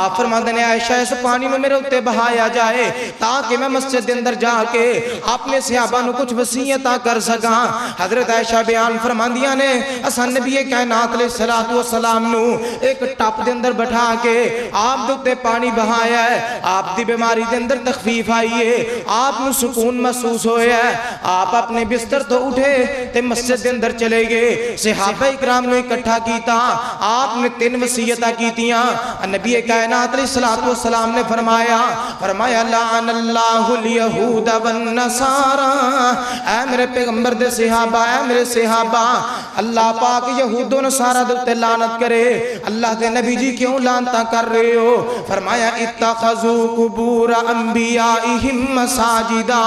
آپ فرماندے نے عائشہ اس پانی میں میرے اتے بہایا جائے تاکہ میں مسجد دے اندر جا کے اپنے صحابہ نو کچھ وصیتاں کر سکاں۔ حضرت عائشہ بیان فرماندیاں نے اساں نبی کائنات علیہ السلام نو ایک ٹاپ دے اندر بٹھا کے آپ دوتے پانی بہایا ہے، آپ دی بیماری دے اندر تخفیف آئی ہے، آپ نو سکون محسوس ہویا ہے، آپ اپنے بستر تو اٹھے تے مسجد دے اندر چلے گئے، صحابہ اکرام نو اکٹھا کیتا، آپ نے 3 وصیتاں کیتیاں، نبی کائنات علیہ السلام نے فرمایا لعن اللہ الیہود والنصارى، اے میرے پیغمبر دے صحابہ، اے میرے صحابہ، اللہ پاک یہود و نصارہ دوتے لعنت کرے، اللہ دے نبی جی کیوں لعنتاں کر رہے ہو؟ فرمایا اتخذوا قبور انبیائہم مساجدا،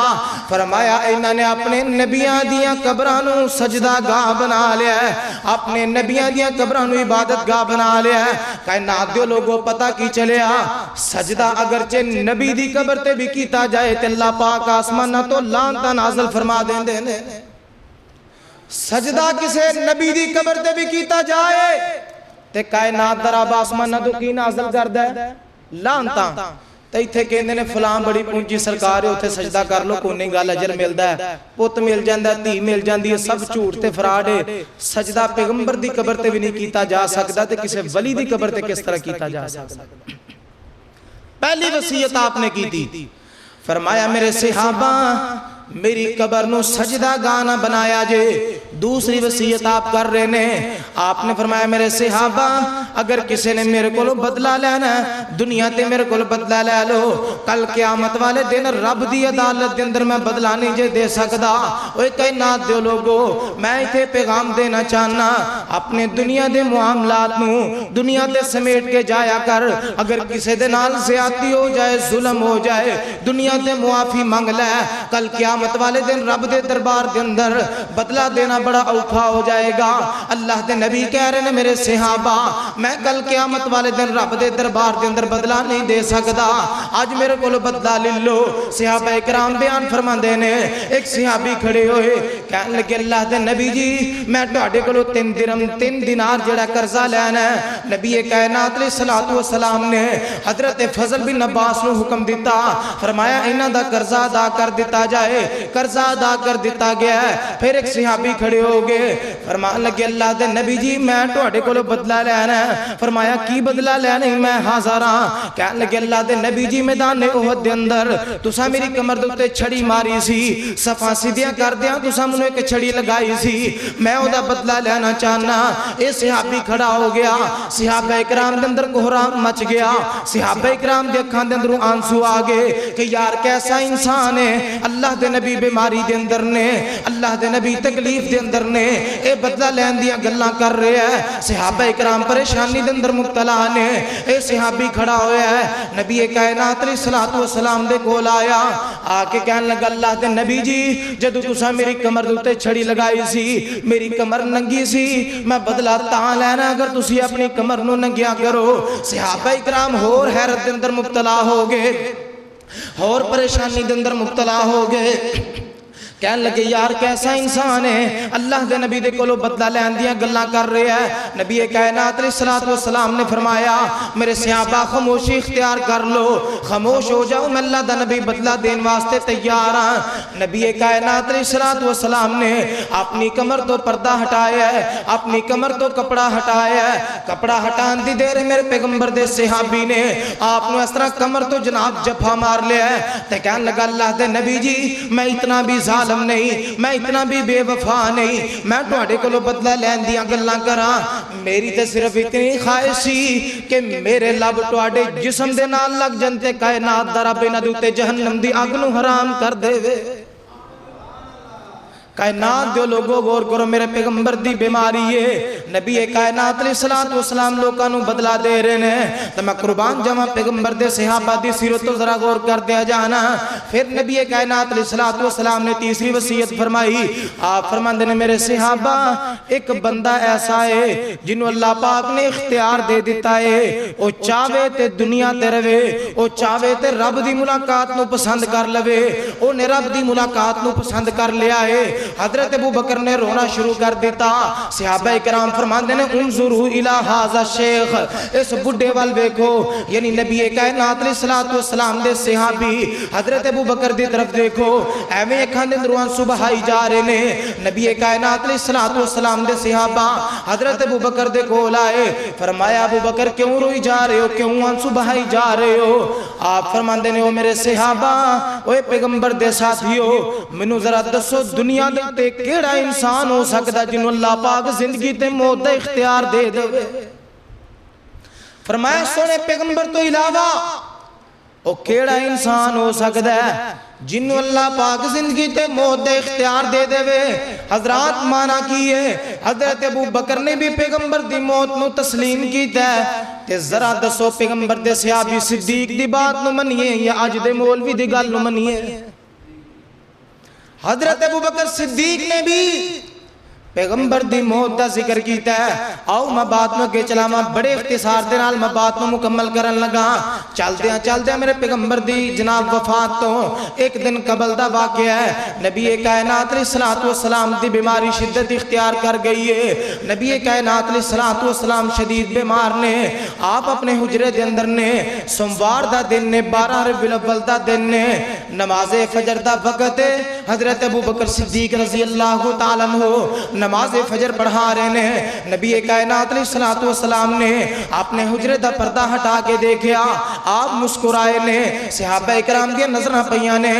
فرمایا انہوں نے اپنے نبیاں دیاں قبرانوں سجدہ گاہ بنا لیا ہے، اپنے نبیاں دیاں قبرانوں عبادت گاہ بنا لیا ہے۔ کائنات دیو لوگوں پتہ کی چلیا سجدہ اگرچہ نبی دی قبر تے بھی کیتا جائے تے اللہ پاک آسمانہ تو لعنتاں نازل فرما دیں دے، سجدہ کسے نبی دی قبر تے بھی کیتا جائے تے کائنات در اب آسمانہ تو کی نازل کر دے لعنتاں، تے ایتھے کہندے نے فلاں بڑی پونجی سرکار ہے اوتھے سجدہ کر لو کوئی گل اجر ملدا ہے، پت مل جاندا ہے، دھی مل جاندی ہے، سب جھوٹ تے فراڈ ہے۔ سجدہ پیغمبر دی قبر تے بھی نہیں کیتا جا سکدا تے کسے ولی دی قبر تے کس طرح کیتا جا سکدا؟ پہلی وصیت آپ نے کی تھی، فرمایا میرے صحابہ میری قبر نو سجدہ گانا بنایا جے۔ دوسری وصیت آپ کر رہے نے، آپ نے فرمایا میرے صحابہ اگر کسی نے میرے کو بدلہ لینا دنیا تے میرے کو بدلہ لے لو، کل قیامت والے دن رب دی عدالت دے اندر میں بدلہ نہیں جے دے سکدا۔ اوے کائنات دے لوگو میں ایتھے پیغام دینا چاہنا، اپنے دنیا دے معاملات نو دنیا دے سمیٹ کے جایا کر، اگر کسی دے نال زیادتی ہو جائے ظلم ہو جائے دنیا دے معافی منگ لے، کل قیامت قیامت والے دن رب دے دربار دے اندر بدلہ دینا بڑا اوکھا ہو جائے گا۔ اللہ دے نبی کہہ رہے ہیں میرے صحابہ میں کل قیامت والے دن رب دے دربار دے اندر بدلہ نہیں دے سکتا، آج میرے کو بدلہ لے لو۔ صحابہ اکرام بیان فرماندے نے ایک صحابی کھڑے ہوئے کہنے لگے اللہ دے نبی جی میں تہاڈے کولوں 3 درہم 3 دینار جڑا قرضہ لینا ہے۔ نبی کائنات علیہ الصلوۃ والسلام نے حضرت فضل بن عباس نو حکم دیتا، فرمایا انہاں دا قرضہ ادا کر دیتا جائے۔ قرضہ ادا کر دیتا گیا ہے۔ پھر ایک صحابی کھڑے ہو گئے فرمان لگے اللہ دے نبی جی میں تہاڈے کولوں بدلہ لینا ہے۔ فرمایا کی بدلہ لینا ہے؟ میں حاضر ہاں۔ کہنے لگے اللہ دے نبی جی میدان احد دے اندر تساں میری کمر دے اوتے چھڑی ماری سی، صفاں سیدھیاں کر دیاں تساں مینوں ایک چھڑی لگائی سی، میں او دا بدلہ لینا چاہنا۔ اے صحابی کھڑا ہو گیا، صحابہ اکرام دے اندر کوہرام مچ گیا، صحابہ اکرام دے اکھاں دے اندروں آنسو آ گئے کہ یار کیسا انسان ہے، اللہ دے نبی بیماری دے اندر نے، اللہ دے نبی تکلیف دے اندر نے، اے بدلہ لین دیاں گلاں کر رہے ہیں۔ صحابہ اکرام پریشانی دے اندر مبتلا نے۔ اے صحابی کھڑا ہویا ہے، نبی کائنات علیہ الصلوۃ والسلام دے کول آیا، آ کے کہنے لگا اللہ دے نبی جی جدوں تساں میری کمر دے تے چھڑی لگائی سی میری کمر ننگی سی، میں بدلہ تاں لینا اگر تسی اپنی کمر نو ننگیا کرو۔ صحابہ اکرام ہور حیرت دے اندر مبتلا ہو گئے، اور پریشانی دے اندر مبتلا ہو گئے۔ کہنے لگے یار کیسا انسان ہے، اللہ دے نبی دے کولو بدلہ لین دیاں گلاں کر رہے ہیں۔ نبی کائنات علیہ الصلوۃ والسلام نے فرمایا میرے صحابہ خاموشی اختیار کر لو، خاموش ہو جاؤ، میں اللہ دا نبی بدلہ دین واسطے تیار ہاں۔ نبی کائنات علیہ الصلوۃ والسلام نے اپنی کمر تو پردہ ہٹایا ہے، اپنی کمر تو کپڑا ہٹایا ہے۔ کپڑا ہٹان دی دیر میرے پیغمبر دے صحابی نے آپ نے اس طرح کمر تو جناب جفا مار لیا ہے تے کہنے لگا اللہ دے نبی جی میں اتنا بھی ظالم نہیں، میں اتنا بھی بے وفا نہیں، میں تہاڈے کولوں بدلہ لین دیاں گلاں کراں، میری تے صرف اتنی خواہش سی کہ میرے لب تہاڈے جسم دے نال لگ جن تے کائنات دا رب انہاں دے اوتے جہنم دی اگ نو حرام کر دے وے۔ کائنات دیو لوگوں غور کرو میرے پیغمبر دی بیماری ہے، نبی کائنات علیہ الصلوۃ والسلام لوکاں نو بدلہ دے رہے ہیں تے میں قربان جاواں پیغمبر دے صحابہ دی سیرت تو ذرا غور کر دیا جانا۔ پھر نبی کائنات علیہ الصلوۃ والسلام نے تیسری وصیت فرمائی، آپ فرماندے نے میرے صحابہ ایک بندہ ایسا ہے جنوں اللہ پاک نے اختیار دے دیتا ہے، او چاہے تے دنیا تے رہے، او چاہے تے رب دی ملاقات نو پسند کر لوے، او نے رب دی ملاقات نو پسند کر لیا ہے۔ حضرت ابو بکر نے رونا شروع کر دیتا، صحابہ کرام فرماندے نے انظروا الی ھذا الشیخ، اس بڈھے وال دیکھو، یعنی نبی کائنات علیہ الصلوۃ والسلام دے صحابی حضرت ابو بکر دی طرف دیکھو، ایویں اکھاں دے اندروں آنسو بہائی جا رہے نے۔ نبی کائنات علیہ الصلوۃ والسلام دے صحابہ حضرت ابو بکر دے کول آئے، فرمایا ابو بکر کیوں روئی جا رہے ہو، کیوں آنسو بہائی جا رہے ہو؟ آپ فرماندے نے او میرے صحابہ، اوے پیغمبر دے ساتھیو مینوں ذرا دسو دنیا تے کیڑا انسان ہو سکتا جنہوں اللہ پاک زندگی تے موت دا اختیار دے دے؟ فرمایا سونے پیغمبر تو علاوہ او کیڑا انسان ہو سکتا ہے جنہوں اللہ پاک زندگی تے موت دے اختیار دے دے وے؟ حضرات مانا کیے حضرت ابو بکر نے بھی پیغمبر دی موت نو تسلیم کیتا ہے تے ذرا دسو پیغمبر دے صحابی صدیق دی بات نو منیے یا اج دے مولوی دی گل نو منیے؟ حضرت ابو بکر صدیق نے بھی پیغمبر دی موت دا ذکر کیتا ہے۔ آؤ میں بات میں کے چلاما بڑے اختصار دے نال میں بات میں مکمل کرن لگا۔ چل دیا میرے پیغمبر دی جناب وفات تو ایک دن قبل دا واقعہ ہے، نبی کائنات علیہ الصلوۃ والسلام دی بیماری شدت اختیار کر گئی ہے۔ نبی کائنات علیہ الصلوۃ والسلام شدید بیمار نے، آپ اپنے حجرے دے اندر نے، سوموار دا دن نے، 12 ربیع الاول دا دن نے، نماز فجر دا وقت ہے، حضرت ابو بکر صدیق رضی اللہ تعالی عنہ نماز فجر پڑھا رہے ہیں۔ نبی کائنات علیہ الصلوۃ والسلام نے اپنے حجرے دا پردہ ہٹا کے دیکھیا، آپ مسکرائے نے، صحابہ اکرام دی نظراں پیاں نے،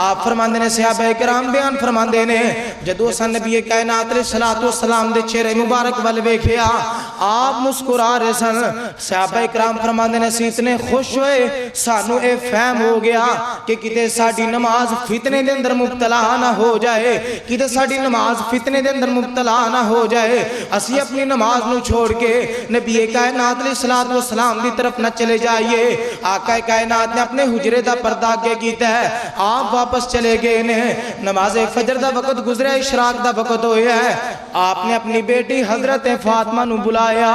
آپ فرماندے نے صحابہ اکرام بیان فرماندے نے جدوں اساں نبی کائنات علیہ الصلوۃ والسلام دے چہرے مبارک ول ویکھیا، آپ مسکرا رہے سن. صحابہ کرام فرماندے نے اسی اتنے خوش ہوئے سانو اے فہم ہو گیا کہ کتے ساڈی نماز فتنے دے اندر مبتلا نہ ہو جائے, کتے ساڈی نماز فتنے دے اندر مبتلا نہ ہو جائے. اسی اپنی نماز نو چھوڑ کے نبی کائنات علیہ الصلوۃ والسلام دی طرف نہ چلے جائیے. آقا کائنات نے اپنے حجرے دا پردہ اگے کیتا ہے, آپ واپس چلے گئے نے. نماز فجر دا وقت گزرا, اشراق دا وقت ہویا ہے. آپ نے اپنی بیٹی حضرت فاطمہ نو بلایا.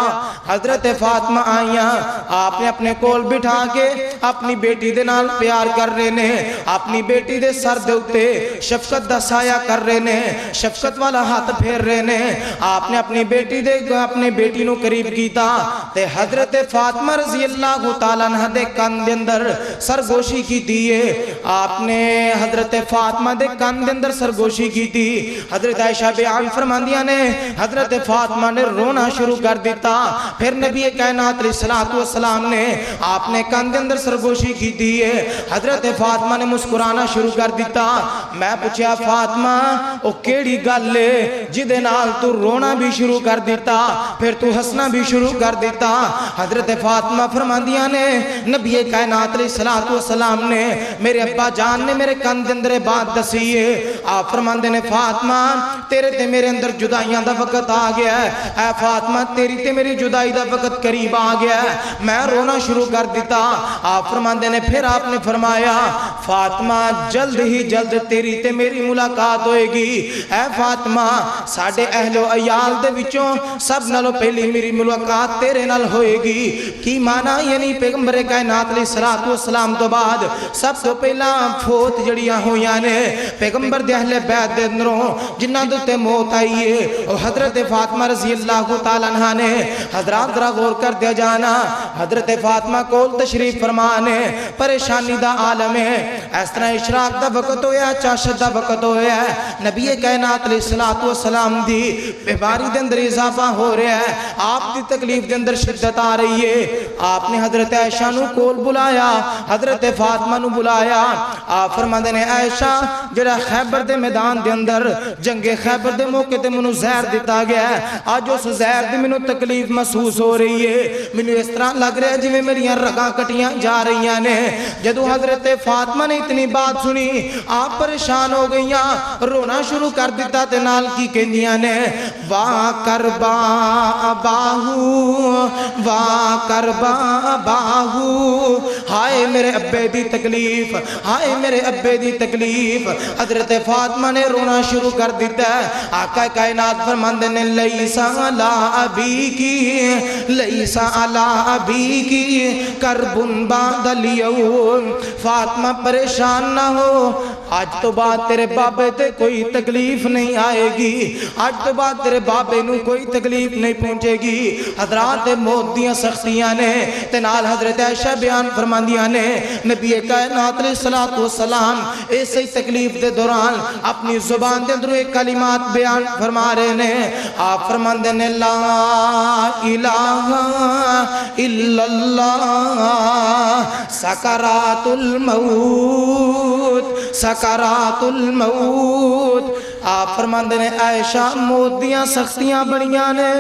حضرت فاطمہ آئیاں, آپ نے اپنے کول بٹھا کے اپنی بیٹی دے نال پیار کر رہے نے, اپنی بیٹی دے سر دے اتے شفقت دا سایہ کر رہے نے, شفقت والا ہاتھ پھیر رہے نے. آپ نے اپنی بیٹی نو قریب کیتا تے حضرت فاطمہ رضی اللہ تعالیٰ عنہ دے کان دے اندر سرگوشی کی دیئے. آپ نے حضرت فاطمہ دے کان دے اندر سرگوشی کی تھی. حضرت عائشہ بیان فرماندیاں نے حضرت فاطمہ نے رونا شروع کر دیتا. پھر نبی کائنات علیہ الصلوۃ والسلام نے آپ نے کان دے اندر سرگوشی کی تھی. حضرت فاطمہ نے مسکرانا شروع کر دیتا. میں پوچھا فاطمہ او کیڑی گل ہے جدے نال تو رونا بھی شروع کر دیتا پھر تو ہسنا بھی شروع کر دیتا. حضرت فاطمہ فرماندیاں نے نبی کائنات علیہ الصلوۃ والسلام نے میرے ابا جان نے میرے کان دے اندر بات دسی ہے. آپ فرماندے نے فاطمہ تیرے تے میرے اندر جدائیاں دا وقت آ گیا ہے. اے فاطمہ تیری تے میری جدائی دا وقت قریب آ گیا ہے. میں رونا شروع کر دیتا. آپ فرماندے نے پھر آپ نے فرمایا فاطمہ جلد ہی جلد تیری تے میری ملاقات ہوئے گی. اے فاطمہ ساڈے اہل و عیال دے وچوں سب نالوں پہلی میری ملاقات تیرے نال ہوئے گی. کی معنی یعنی پیغمبر کائنات علیہ الصلوۃ والسلام تو بعد سب تو پہلا فوت جڑیاں ہویاں نے پیغمبر دے اہل بیت دے اندروں جنہاں دے تے موت آئی ہے او حضرت فاطمہ رضی اللہ تعالیٰ عنہ نے. حضرات ذرا غور کر دیا جانا, حضرت فاطمہ کول تشریف فرمانے پریشانی دا عالم ہے. اس طرح اشراق دا وقت ہویا, چاشت دا وقت ہویا ہے. نبی کائنات علیہ الصلوۃ والسلام دی بیماری دے اندر اضافہ ہو رہا ہے, آپ دی تکلیف دے اندر شدت آ رہی ہے. آپ نے حضرت عائشہ نو کول بلایا, حضرت فاطمہ نو بلایا. آپ فرماندے نے عائشہ جڑا خیبر دے میدان دے اندر جنگ خیبر دے موقع تے منو زہر دیتا گیا ہے, آج اس زہر دی منو تکلیف محسوس ہو رہی ہے. منو اس طرح لگ رہا ہے جویں میریاں رگاں کٹیاں جا رہی نے. جدو حضرت فاطمہ نے اتنی بات سنی آپ پریشان ہو گئیاں, رونا شروع کر دیتا تے نال کی کہندیاں نے وا کربا باہو وا کربا باہو, ہائے میرے ابے دی تکلیف, ہائے میرے ابے دی تکلیف. حضرت فاطمہ نے رونا شروع کر دیتا ہے. آقا کائنات فرماندے نے لیسا علی ابی کی, لیسا علی ابی کی کربن بعد الیوم. فاطمہ پریشان نہ ہو, آج تو بعد تیرے بابے تے کوئی تکلیف نہیں آئے گی, آج تو بعد تیرے بابے نو کوئی تکلیف نہیں پہنچے گی. حضرات موت دیاں سختیاں نے تے نال حضرت عائشہ بیان فرماندیاں نے نبی کائنات علیہ الصلوۃ والسلام ایسے تکلیف دے دوران اپنی زبان دے اندر ایک کلمات بیان فرما رہے نے. آپ فرماندے نے لا الہ الا اللہ سکرات الموت, سکرات الموت. آپ فرماندے نے عائشہ موت دیاں سختیاں بڑیاں نے.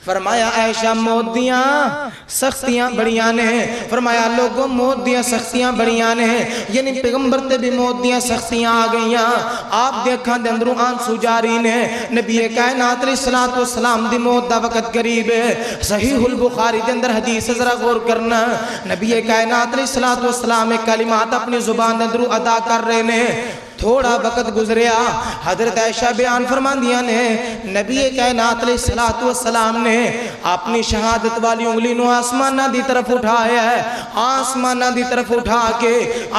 فرمایا عائشہ موت دیاں سختیاں بڑیاں نے. فرمایا لوگوں موت دیاں سختیاں بڑیاں نے, یعنی پیغمبر تے بھی موت دیاں سختیاں آ گئیاں. آپ دیکھاں دے اندروں آنسو جاری نے. نبی کائنات علیہ الصلوۃ والسلام دی موت دا وقت قریب ہے. صحیح البخاری دے اندر حدیث ذرا غور کرنا. نبی کائنات علیہ الصلوۃ والسلام ایک کلمات اپنی زبان دے اندروں ادا کر رہے نے. تھوڑا وقت گزریا, حضرت عائشہ بیان فرماندیاں نے نبی کائنات علیہ الصلوۃ والسلام نے اپنی شہادت والی انگلی نو آسمانہ دی طرف اٹھایا ہے. آسمانہ دی طرف اٹھا کے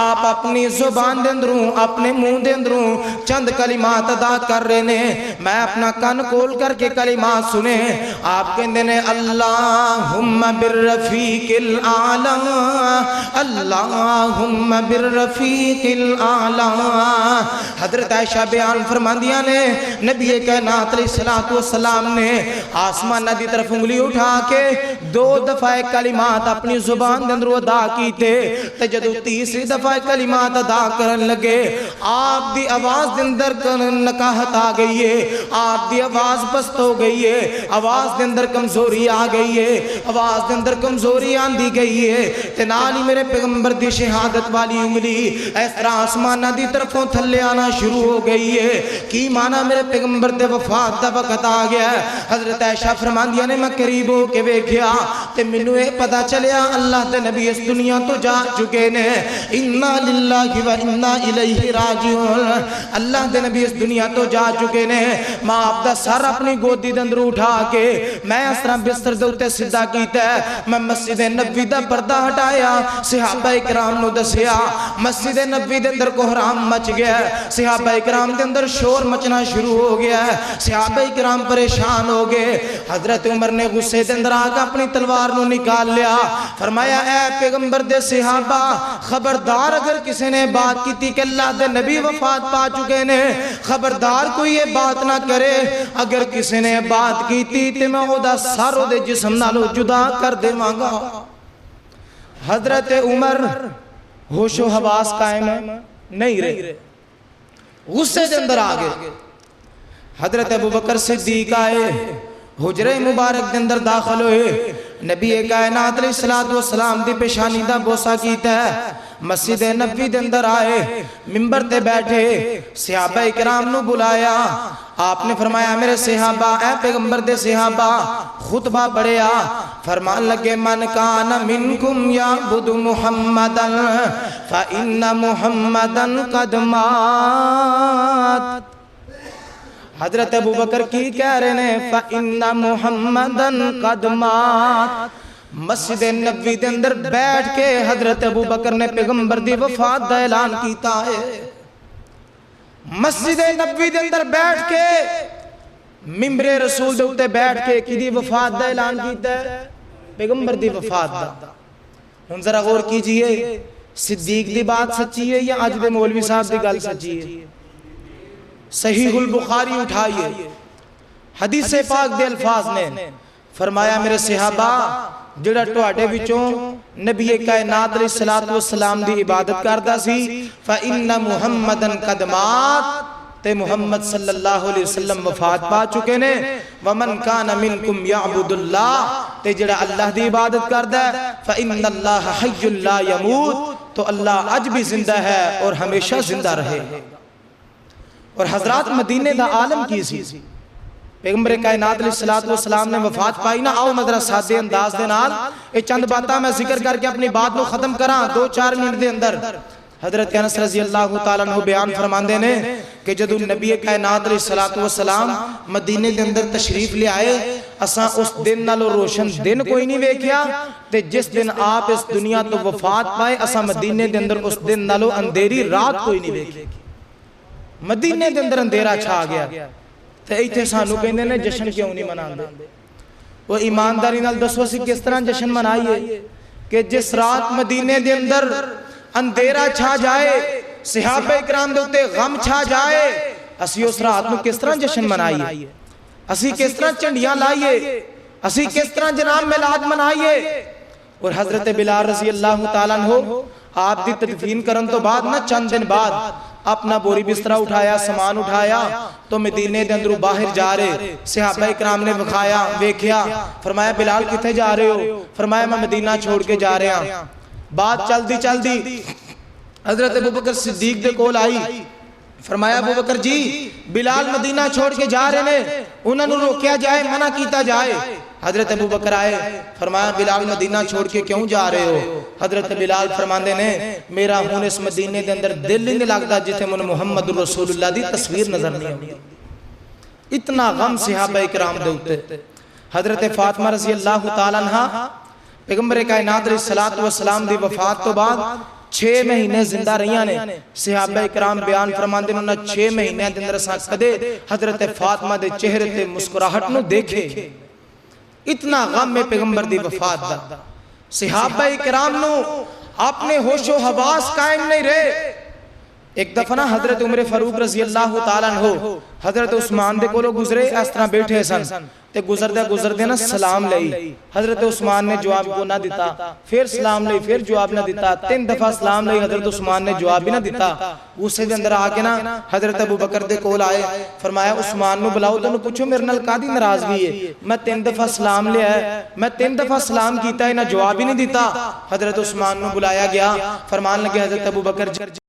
آپ اپنی زبان دے اندروں اپنے منہ دے اندروں چند کلمات ادا کر رہے نے. میں اپنا کان کھول کر کے کلمات سنے. آپ کہندے نے اللہم بالرفیق الاعلی, اللہم بالرفیق الاعلی حضرت عائشہ بیان فرماندیاں نے نبی کائنات علیہ الصلوۃ والسلام نے آسمان دی طرف انگلی اٹھا کے 2 دفعہ کلمات اپنی زبان دے اندر ادا کیتے تے جدوں تیسری دفعہ کلمات ادا کرن لگے آپ دی آواز دے اندر نکاہت آ گئی ہے، آپ دی آواز پست ہو گئی ہے، آواز دے اندر کمزوری آ گئی ہے، آواز دے اندر کمزوری آندی گئی ہے تے نال ہی میرے پیغمبر دی شہادت والی انگلی اس طرح آسمانہ دی طرفوں تھلے آنا شروع ہو گئی ہے۔ کی معنی میرے پیغمبر دے وفات دا وقت آ گیا ہے۔ حضرت عائشہ فرماندیاں نے میں قریب ہو کے ویکھیا تے مینوں اے پتہ چلیا اللہ دے نبی اس دنیا تو جا چکے نے، انا للہ و انا الیہ راجعون، اللہ دے نبی اس دنیا تو جا چکے نے۔ ماں آپ دا سر اپنی گودی دے اندر اٹھا کے میں اس طرح بستر دے اوتے سیدھا کیتا ہے، میں مسجد نبوی دا پردہ ہٹایا، صحابہ کرام نو دسیا، مسجد نبوی دے اندر کوہرام مچ گیا ہے، صحابہ کرام دے اندر شور مچنا شروع ہو گیا ہے، صحابہ کرام پریشان ہو گئے۔ حضرت عمر نے غصے دے اندر آ کے اپنی تلوار نو نکال لیا، فرمایا اے پیغمبر دے صحابہ خبردار اگر کسی نے بات کی تھی کہ اللہ دے نبی وفات پا چکے نے، خبردار کوئی یہ بات نہ کرے، اگر کسی نے بات کی تھی تے میں او دا سر او دے جسم نالو جدا کر دے مانگا۔ حضرت عمر ہوش و حواس قائم نہیں رہے، غصے دے اندر آگے۔ حضرت ابوبکر صدیق آئے، حجرہ مبارک دے اندر داخل ہوئے، نبی کائنات علیہ السلام دی پیشانی دا بوسہ کیتا ہے، مسجد نبوی دے اندر آئے، منبر تے بیٹھے، صحابہ کرام نو بلایا، آپ نے فرمایا میرے صحابہ، اے پیغمبر دے صحابہ خطبہ پڑھیا، فرمان لگے من کان منکم یعبد محمدا فإن محمدا قد مات۔ حضرت ابوبکر کی کہہ رہے ہیں فإن محمدا قد مات۔ مسجد نبوی دے اندر بیٹھ کے حضرت ابوبکر نے پیغمبر دی وفات دا اعلان کیتا ہے، مسجد نبوی دے اندر بیٹھ کے ممبر رسول دے اتے بیٹھ کے کی دی وفات دا اعلان کیتا ہے، پیغمبر دی وفات دا۔ ہم ذرا غور کیجئے صدیق دی بات سچی ہے یا آج دے مولوی صاحب دی گل سچی ہے؟ صحیح البخاری اٹھائیے، حدیث پاک دے الفاظ نے فرمایا میرے صحابہ جڑا تواڈے وچوں نبی کائنات علیہ السلام دی عبادت کردا سی فإن محمدًا قد مات، تے محمد صلی اللہ علیہ وسلم وفات پا چکے نے، ومن کان منکم یعبد اللہ، تے جڑا اللہ دی عبادت کردا ہے فإن اللہ حی لا یموت، تو اللہ اج بھی زندہ ہے اور ہمیشہ زندہ رہے۔ اور حضرات مدینے دا عالم کی سی، پیغمبر کائنات علیہ السلام نے وفات پائی نا، آؤ مدرہ سادے انداز دے نال اے چند باتاں میں ذکر کر کے اپنی بات کو ختم کراں 2-4 منٹ دے اندر۔ حضرت انس رضی اللہ تعالیٰ عنہ بیان فرماندے نے کہ جدو نبی کائنات علیہ السلام مدینے دے اندر تشریف لے آئے، اساں اس دن نالو روشن دن کوئی نہیں ویکھیا، تے جس دن آپ اس دنیا تو وفات پائے اساں مدینے دے اندر اس دن نالو اندھیری رات کوئی نہیں ویکھی، مدینے دے اندر اندھیرا چھا گیا۔ تے ایتھے سانو کہندے نے جشن کیوں نہیں مناندے؟ وہ ایمانداری نال دسو اسی کس طرح جشن منائیے کہ جس رات مدینے دے اندر اندھیرا چھا جائے، صحابہ اکرام دے اوتے غم چھا جائے، اسی اس رات نو کس طرح جشن منائیے، اسی کس طرح چنڈیاں لائیے، اسی کس طرح جناب میلاد منائیے۔ اور حضرت بلال رضی اللہ تعالیٰ عنہ آپ دی تدفین کرن تو بعد نہ چند دن بعد اپنا بوری بسترہ اٹھایا، سامان اٹھایا تو مدینے دے اندروں باہر جا رہے، صحابہ اکرام نے بکھایا ویکھیا، فرمایا بلال کتے جا رہے ہو؟ فرمایا میں مدینہ چھوڑ کے جا رہے ہیں۔ بات چل دی حضرت ابوبکر صدیق دے کول آئی، فرمایا ابوبکر جی بلال مدینہ چھوڑ کے جا رہے ہیں، انہوں نے روکیا جائے، منع کیتا جائے۔ حضرت ابوبکر آئے، فرمایا بلال مدینہ چھوڑ کے کیوں جا رہے ہو؟ حضرت بلال فرماندے نے میرا ہون اس مدینے دے اندر دل ہی نہیں لگتا جتے من محمد رسول اللہ دی تصویر نظر نہیں ہوتی۔ اتنا غم صحابہ اکرام دے ہوتے۔ حضرت فاطمہ رضی اللہ تعالیٰ عنہ پیغمبر کائنات علیہ السلام دی وفات تو بعد 6 مہینے زندہ رہیاں نے، صحابہ اکرام بیان فرماندے نے 6 مہینے دے اندر اساں کدے حضرت فاطمہ دے چہرے تے مسکراہٹ نو دیکھے، اتنا غم میں پیغمبر دی وفات دا۔ صحابہ اکرام نو اپنے ہوش و حواس قائم نہیں رہے، ایک دفعہ نا حضرت عمر فاروق رضی اللہ تعالیٰ عنہ حضرت عثمان دے کولو گزرے، اس طرح بیٹھے سن تے گزردے نا سلام لئی، حضرت عثمان نے جواب کو نہ دیتا، پھر سلام لئی، پھر جواب نہ دیتا، 3 دفعہ سلام لئی، حضرت عثمان نے جواب بھی نہ دیتا۔ اسے دے اندر آکے نا حضرت ابو بکر دے کول آئے، فرمایا عثمان نو بلاؤ تو پوچھو میرے نال کادی ناراضگی ہے، میں 3 دفعہ سلام لیا ہے، میں 3 دفعہ سلام کیتا ہے، نہ جواب ہی نہیں دیتا۔ حضرت عثمان نو بلایا گیا، فرمان لگے حضرت ابو بکر